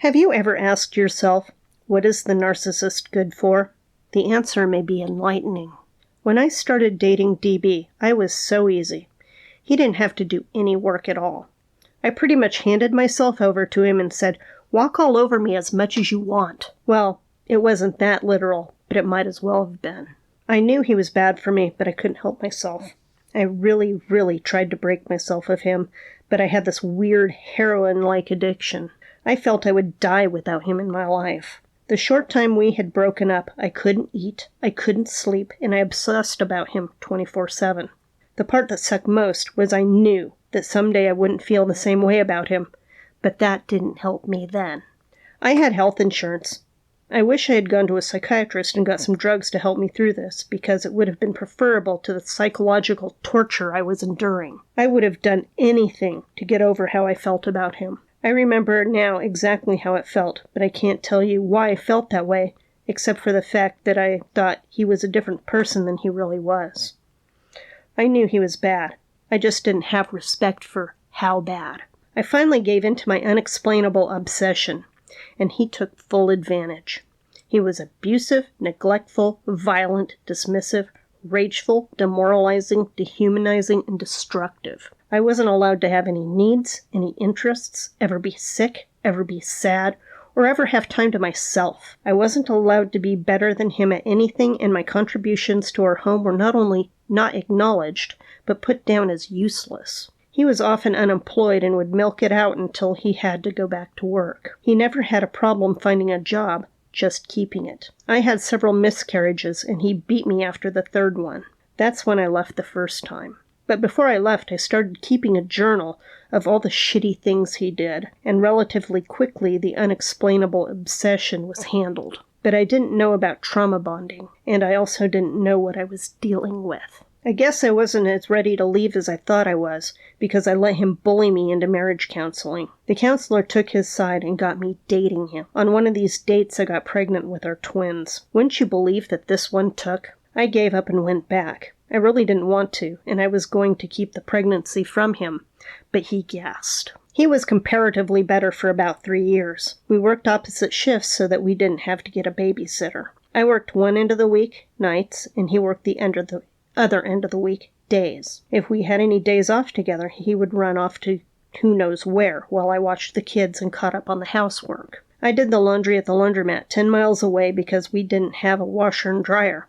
Have you ever asked yourself, what is the narcissist good for? The answer may be enlightening. When I started dating DB, I was so easy. He didn't have to do any work at all. I pretty much handed myself over to him and said, walk all over me as much as you want. Well, it wasn't that literal, but it might as well have been. I knew he was bad for me, but I couldn't help myself. I really, really tried to break myself of him, but I had this weird heroin-like addiction. I felt I would die without him in my life. The short time we had broken up, I couldn't eat, I couldn't sleep, and I obsessed about him 24/7. The part that sucked most was I knew that someday I wouldn't feel the same way about him, but that didn't help me then. I had health insurance. I wish I had gone to a psychiatrist and got some drugs to help me through this, because it would have been preferable to the psychological torture I was enduring. I would have done anything to get over how I felt about him. I remember now exactly how it felt, but I can't tell you why I felt that way, except for the fact that I thought he was a different person than he really was. I knew he was bad. I just didn't have respect for how bad. I finally gave in to my unexplainable obsession, and he took full advantage. He was abusive, neglectful, violent, dismissive, rageful, demoralizing, dehumanizing, and destructive. I wasn't allowed to have any needs, any interests, ever be sick, ever be sad, or ever have time to myself. I wasn't allowed to be better than him at anything, and my contributions to our home were not only not acknowledged, but put down as useless. He was often unemployed and would milk it out until he had to go back to work. He never had a problem finding a job, just keeping it. I had several miscarriages, and he beat me after the third one. That's when I left the first time. But before I left, I started keeping a journal of all the shitty things he did, and relatively quickly the unexplainable obsession was handled. But I didn't know about trauma bonding, and I also didn't know what I was dealing with. I guess I wasn't as ready to leave as I thought I was, because I let him bully me into marriage counseling. The counselor took his side and got me dating him. On one of these dates, I got pregnant with our twins. Wouldn't you believe that this one took? I gave up and went back. I really didn't want to, and I was going to keep the pregnancy from him, but he gassed. He was comparatively better for about 3 years. We worked opposite shifts so that we didn't have to get a babysitter. I worked one end of the week, nights, and he worked the other end of the week, days. If we had any days off together, he would run off to who knows where while I watched the kids and caught up on the housework. I did the laundry at the laundromat 10 miles away because we didn't have a washer and dryer.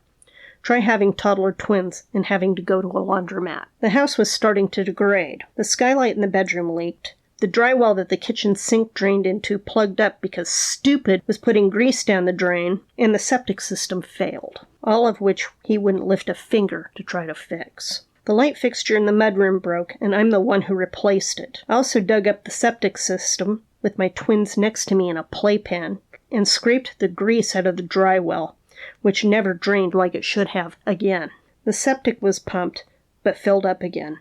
Try having toddler twins and having to go to a laundromat. The house was starting to degrade. The skylight in the bedroom leaked. The drywall that the kitchen sink drained into plugged up because stupid was putting grease down the drain, and the septic system failed, all of which he wouldn't lift a finger to try to fix. The light fixture in the mudroom broke, and I'm the one who replaced it. I also dug up the septic system with my twins next to me in a playpen and scraped the grease out of the dry well, which never drained like it should have again. The septic was pumped, but filled up again.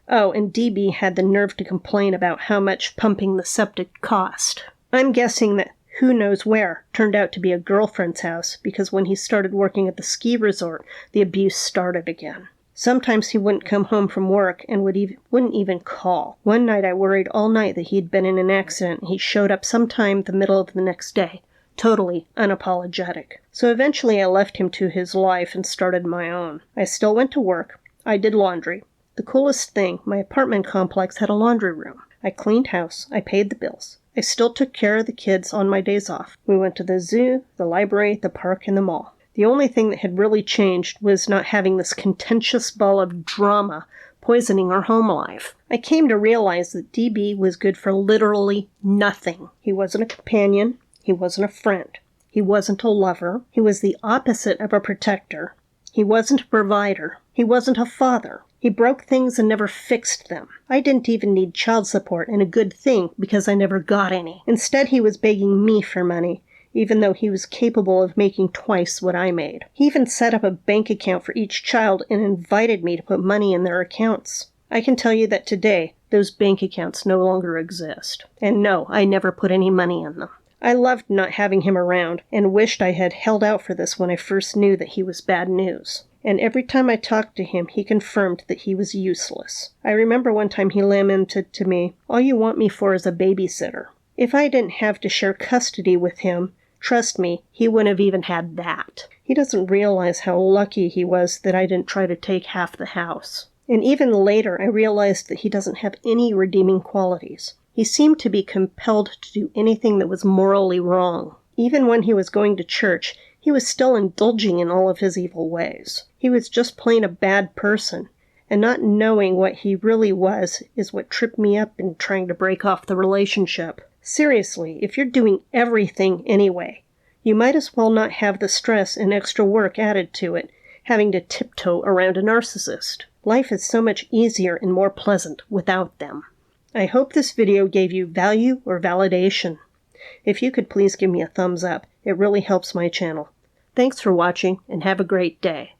Oh, and DB had the nerve to complain about how much pumping the septic cost. I'm guessing that who knows where turned out to be a girlfriend's house, because when he started working at the ski resort, the abuse started again. Sometimes he wouldn't come home from work and wouldn't even call. One night I worried all night that he'd been in an accident, and he showed up sometime the middle of the next day. Totally unapologetic. So eventually I left him to his life and started my own. I still went to work. I did laundry. The coolest thing, my apartment complex had a laundry room. I cleaned house. I paid the bills. I still took care of the kids on my days off. We went to the zoo, the library, the park, and the mall. The only thing that had really changed was not having this contentious ball of drama poisoning our home life. I came to realize that DB was good for literally nothing. He wasn't a companion. He wasn't a friend. He wasn't a lover. He was the opposite of a protector. He wasn't a provider. He wasn't a father. He broke things and never fixed them. I didn't even need child support, and a good thing, because I never got any. Instead, he was begging me for money, even though he was capable of making twice what I made. He even set up a bank account for each child and invited me to put money in their accounts. I can tell you that today, those bank accounts no longer exist. And no, I never put any money in them. I loved not having him around, and wished I had held out for this when I first knew that he was bad news. And every time I talked to him, he confirmed that he was useless. I remember one time he lamented to me, "All you want me for is a babysitter." If I didn't have to share custody with him, trust me, he wouldn't have even had that. He doesn't realize how lucky he was that I didn't try to take half the house. And even later, I realized that he doesn't have any redeeming qualities. He seemed to be compelled to do anything that was morally wrong. Even when he was going to church, he was still indulging in all of his evil ways. He was just plain a bad person, and not knowing what he really was is what tripped me up in trying to break off the relationship. Seriously, if you're doing everything anyway, you might as well not have the stress and extra work added to it, having to tiptoe around a narcissist. Life is so much easier and more pleasant without them. I hope this video gave you value or validation. If you could please give me a thumbs up, it really helps my channel. Thanks for watching and have a great day.